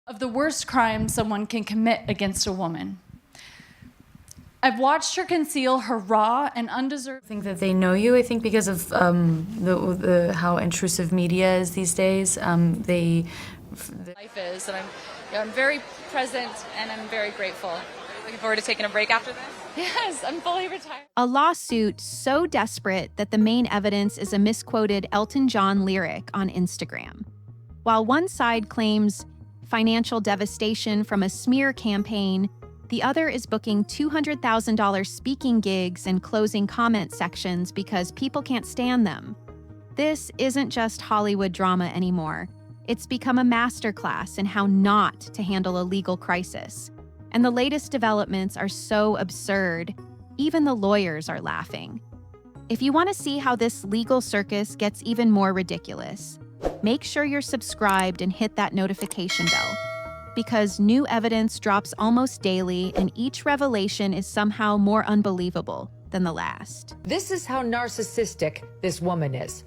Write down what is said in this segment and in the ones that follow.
of the worst crimes someone can commit against a woman. I've watched her conceal her raw and undeserved. I think that they know you. I think because of how intrusive media is these days. Life is, and I'm very present and I'm very grateful. Looking forward to taking a break after this. Yes, I'm fully retired. A lawsuit so desperate that the main evidence is a misquoted Elton John lyric on Instagram. While one side claims financial devastation from a smear campaign, the other is booking $200,000 speaking gigs and closing comment sections because people can't stand them. This isn't just Hollywood drama anymore. It's become a masterclass in how not to handle a legal crisis. And the latest developments are so absurd, even the lawyers are laughing. If you want to see how this legal circus gets even more ridiculous, make sure you're subscribed and hit that notification bell, because new evidence drops almost daily and each revelation is somehow more unbelievable than the last. This is how narcissistic this woman is.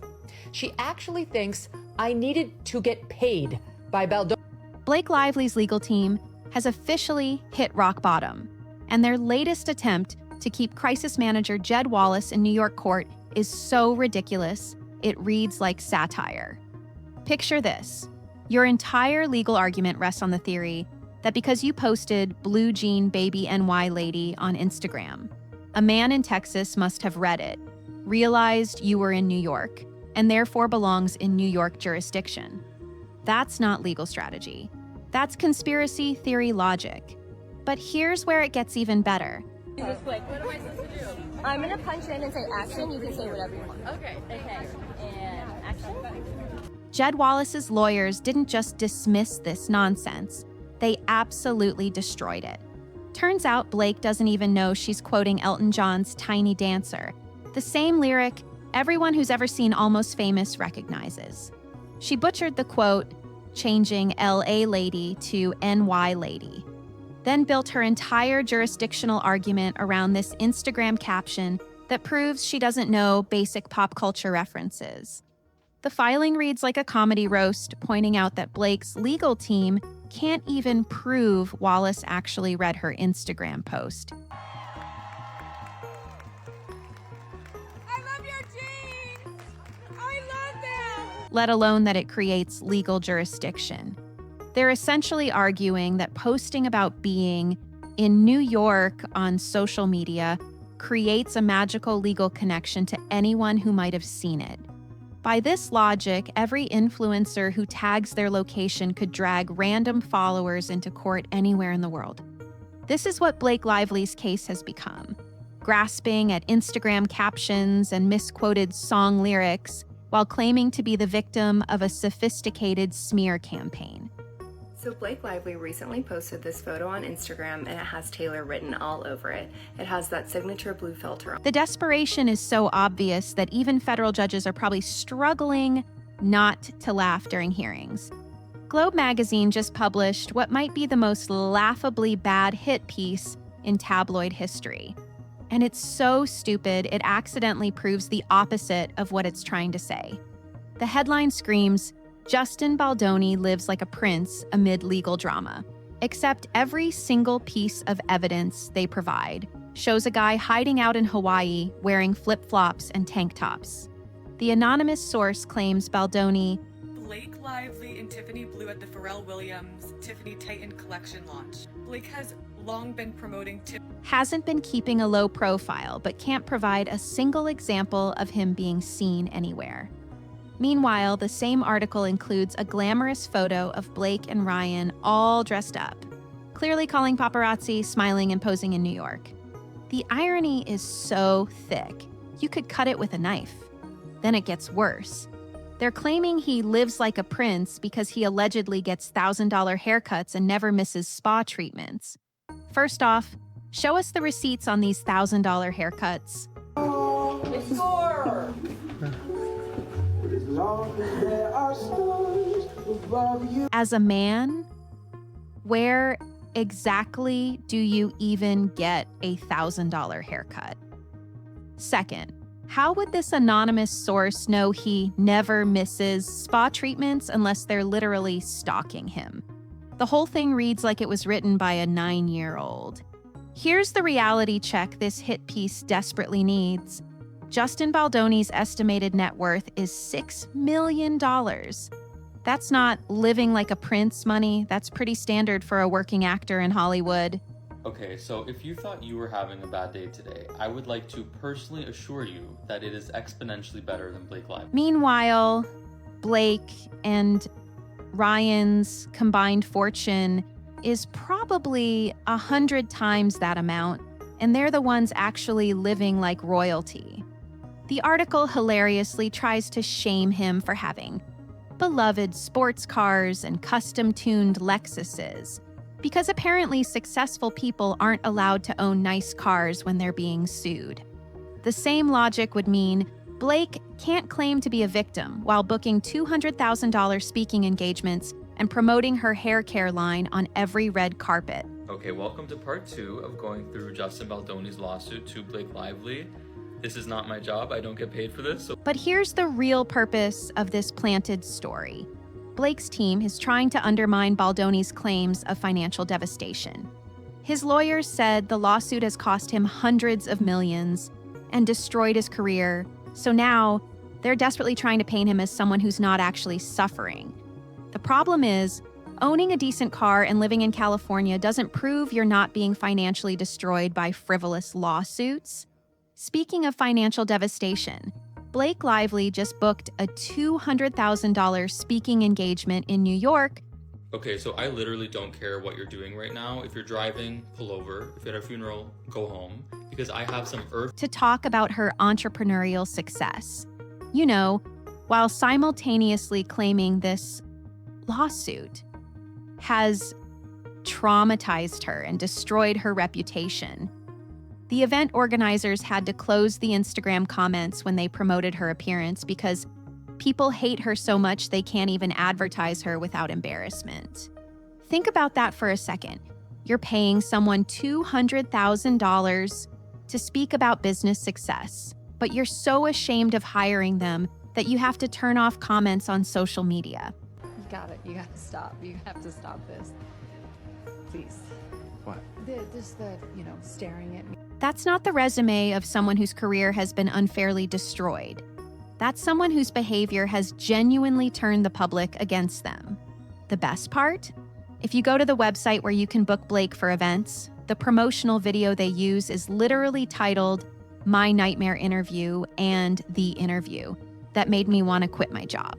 She actually thinks I needed to get paid by Baldoni. Blake Lively's legal team has officially hit rock bottom, and their latest attempt to keep crisis manager Jed Wallace in New York court is so ridiculous, it reads like satire. Picture this. Your entire legal argument rests on the theory that because you posted Blue Jean Baby NY Lady on Instagram, a man in Texas must have read it, realized you were in New York, and therefore belongs in New York jurisdiction. That's not legal strategy. That's conspiracy theory logic. But here's where it gets even better. Just like, what am I supposed to do? I'm gonna punch in and say action. You can say whatever you want. Okay. And action. Jed Wallace's lawyers didn't just dismiss this nonsense, they absolutely destroyed it. Turns out Blake doesn't even know she's quoting Elton John's Tiny Dancer, the same lyric everyone who's ever seen Almost Famous recognizes. She butchered the quote, changing LA lady to NY lady, then built her entire jurisdictional argument around this Instagram caption that proves she doesn't know basic pop culture references. The filing reads like a comedy roast, pointing out that Blake's legal team can't even prove Wallace actually read her Instagram post. I love your jeans. I love them. Let alone that it creates legal jurisdiction. They're essentially arguing that posting about being in New York on social media creates a magical legal connection to anyone who might have seen it. By this logic, every influencer who tags their location could drag random followers into court anywhere in the world. This is what Blake Lively's case has become, grasping at Instagram captions and misquoted song lyrics while claiming to be the victim of a sophisticated smear campaign. So Blake Lively recently posted this photo on Instagram and it has Taylor written all over it. It has that signature blue filter on. The desperation is so obvious that even federal judges are probably struggling not to laugh during hearings. Globe magazine just published what might be the most laughably bad hit piece in tabloid history. And it's so stupid, it accidentally proves the opposite of what it's trying to say. The headline screams, Justin Baldoni lives like a prince amid legal drama. Except every single piece of evidence they provide shows a guy hiding out in Hawaii wearing flip-flops and tank tops. The anonymous source claims Baldoni Blake Lively and Tiffany Blue at the Pharrell Williams Tiffany Titan collection launch. Blake has long been promoting hasn't been keeping a low profile, but can't provide a single example of him being seen anywhere. Meanwhile, the same article includes a glamorous photo of Blake and Ryan all dressed up, clearly calling paparazzi, smiling and posing in New York. The irony is so thick, you could cut it with a knife. Then it gets worse. They're claiming he lives like a prince because he allegedly gets $1,000 haircuts and never misses spa treatments. First off, show us the receipts on these $1,000 haircuts. As a man, where exactly do you even get a $1,000 haircut? Second, how would this anonymous source know he never misses spa treatments unless they're literally stalking him? The whole thing reads like it was written by a 9-year-old. Here's the reality check this hit piece desperately needs. Justin Baldoni's estimated net worth is $6 million. That's not living like a prince money. That's pretty standard for a working actor in Hollywood. Okay, so if you thought you were having a bad day today, I would like to personally assure you that it is exponentially better than Blake Lively. Meanwhile, Blake and Ryan's combined fortune is probably 100 times that amount, and they're the ones actually living like royalty. The article hilariously tries to shame him for having beloved sports cars and custom-tuned Lexuses, because apparently successful people aren't allowed to own nice cars when they're being sued. The same logic would mean Blake can't claim to be a victim while booking $200,000 speaking engagements and promoting her hair care line on every red carpet. Okay, welcome to part 2 of going through Justin Baldoni's lawsuit to Blake Lively. This is not my job. I don't get paid for this. But here's the real purpose of this planted story. Blake's team is trying to undermine Baldoni's claims of financial devastation. His lawyers said the lawsuit has cost him hundreds of millions and destroyed his career, so now they're desperately trying to paint him as someone who's not actually suffering. The problem is, owning a decent car and living in California doesn't prove you're not being financially destroyed by frivolous lawsuits. Speaking of financial devastation, Blake Lively just booked a $200,000 speaking engagement in New York. Okay, so I literally don't care what you're doing right now. If you're driving, pull over. If you're at a funeral, go home. Because I have some earth to talk about her entrepreneurial success. You know, while simultaneously claiming this lawsuit has traumatized her and destroyed her reputation. The event organizers had to close the Instagram comments when they promoted her appearance because people hate her so much they can't even advertise her without embarrassment. Think about that for a second. You're paying someone $200,000 to speak about business success, but you're so ashamed of hiring them that you have to turn off comments on social media. You got it. You got to stop. You have to stop this. Please. What? Just the staring at me. That's not the resume of someone whose career has been unfairly destroyed. That's someone whose behavior has genuinely turned the public against them. The best part? If you go to the website where you can book Blake for events, the promotional video they use is literally titled My Nightmare Interview and The Interview that made me want to quit my job.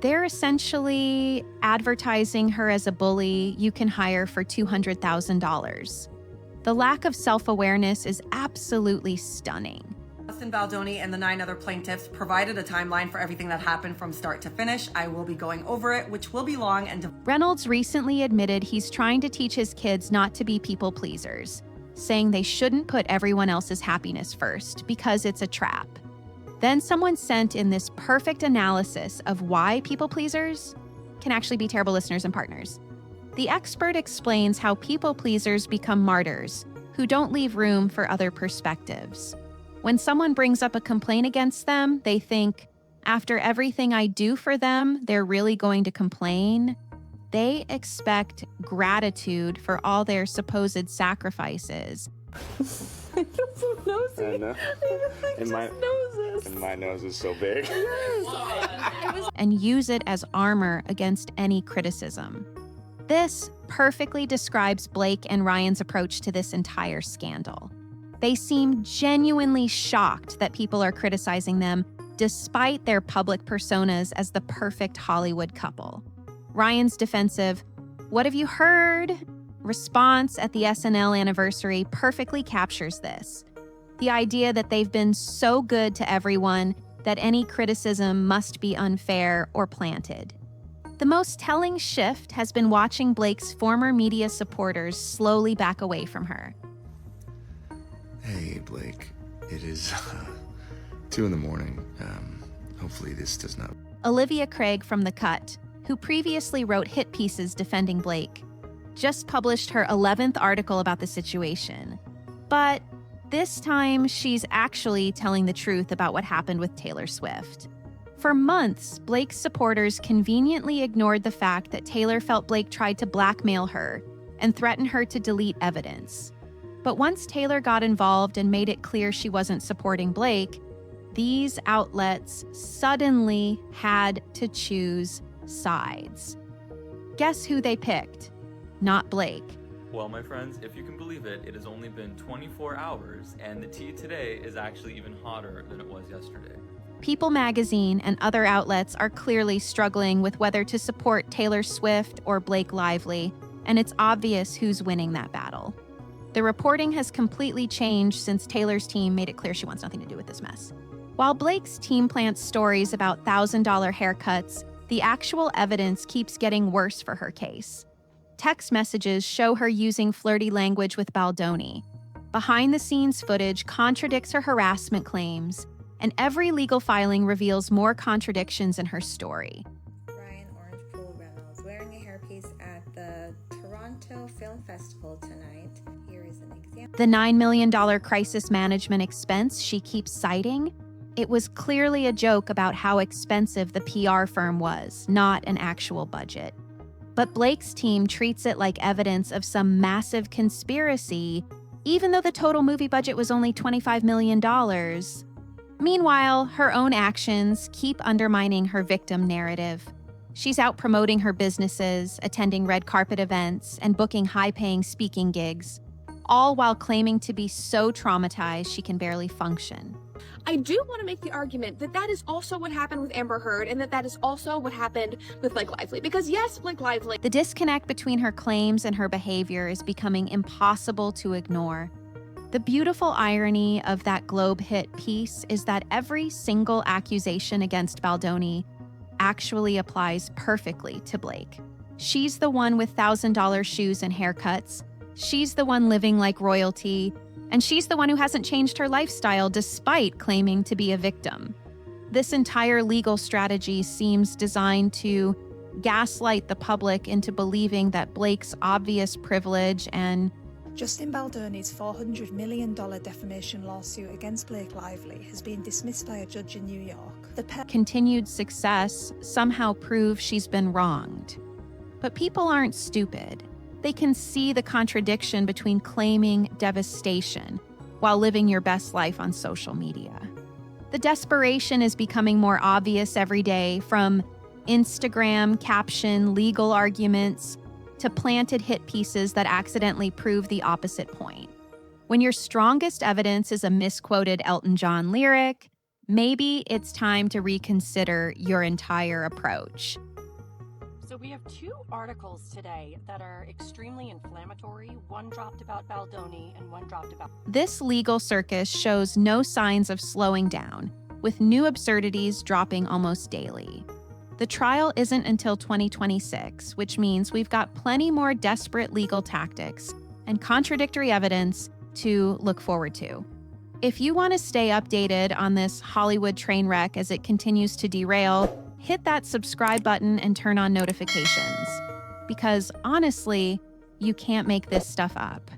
They're essentially advertising her as a bully you can hire for $200,000. The lack of self-awareness is absolutely stunning. Justin Baldoni and the 9 other plaintiffs provided a timeline for everything that happened from start to finish. I will be going over it, which will be long and... Reynolds recently admitted he's trying to teach his kids not to be people pleasers, saying they shouldn't put everyone else's happiness first because it's a trap. Then someone sent in this perfect analysis of why people pleasers can actually be terrible listeners and partners. The expert explains how people pleasers become martyrs who don't leave room for other perspectives. When someone brings up a complaint against them, they think, after everything I do for them, they're really going to complain. They expect gratitude for all their supposed sacrifices. I know. And my nose is so big. And use it as armor against any criticism. This perfectly describes Blake and Ryan's approach to this entire scandal. They seem genuinely shocked that people are criticizing them despite their public personas as the perfect Hollywood couple. Ryan's defensive, "What have you heard?" response at the SNL anniversary perfectly captures this. The idea that they've been so good to everyone that any criticism must be unfair or planted. The most telling shift has been watching Blake's former media supporters slowly back away from her. Hey, Blake. It is 2 a.m. Hopefully this does not... Olivia Craig from The Cut, who previously wrote hit pieces defending Blake, just published her 11th article about the situation. But this time, she's actually telling the truth about what happened with Taylor Swift. For months, Blake's supporters conveniently ignored the fact that Taylor felt Blake tried to blackmail her and threaten her to delete evidence. But once Taylor got involved and made it clear she wasn't supporting Blake, these outlets suddenly had to choose sides. Guess who they picked? Not Blake. Well, my friends, if you can believe it, it has only been 24 hours, and the tea today is actually even hotter than it was yesterday. People magazine and other outlets are clearly struggling with whether to support Taylor Swift or Blake Lively, and it's obvious who's winning that battle. The reporting has completely changed since Taylor's team made it clear she wants nothing to do with this mess. While Blake's team plants stories about $1,000 haircuts, the actual evidence keeps getting worse for her case. Text messages show her using flirty language with Baldoni. Behind-the-scenes footage contradicts her harassment claims, and every legal filing reveals more contradictions in her story. Ryan Orange Pool Reynolds wearing a hairpiece at the Toronto Film Festival tonight. Here is an example. The $9 million crisis management expense she keeps citing, it was clearly a joke about how expensive the PR firm was, not an actual budget. But Blake's team treats it like evidence of some massive conspiracy, even though the total movie budget was only $25 million. Meanwhile, her own actions keep undermining her victim narrative. She's out promoting her businesses, attending red carpet events, and booking high-paying speaking gigs, all while claiming to be so traumatized she can barely function. I do want to make the argument that that is also what happened with Amber Heard and that is also what happened with Blake Lively. Because yes, Blake Lively. The disconnect between her claims and her behavior is becoming impossible to ignore. The beautiful irony of that Globe hit piece is that every single accusation against Baldoni actually applies perfectly to Blake. She's the one with $1,000 shoes and haircuts. She's the one living like royalty. And she's the one who hasn't changed her lifestyle despite claiming to be a victim. This entire legal strategy seems designed to gaslight the public into believing that Blake's obvious privilege and Justin Baldoni's $400 million defamation lawsuit against Blake Lively has been dismissed by a judge in New York. The continued success somehow prove she's been wronged. But people aren't stupid. They can see the contradiction between claiming devastation while living your best life on social media. The desperation is becoming more obvious every day, from Instagram caption legal arguments to planted hit pieces that accidentally prove the opposite point. When your strongest evidence is a misquoted Elton John lyric, maybe it's time to reconsider your entire approach. So we have two articles today that are extremely inflammatory. One dropped about Baldoni and one dropped about... This legal circus shows no signs of slowing down, with new absurdities dropping almost daily. The trial isn't until 2026, which means we've got plenty more desperate legal tactics and contradictory evidence to look forward to. If you want to stay updated on this Hollywood train wreck as it continues to derail, hit that subscribe button and turn on notifications. Because honestly, you can't make this stuff up.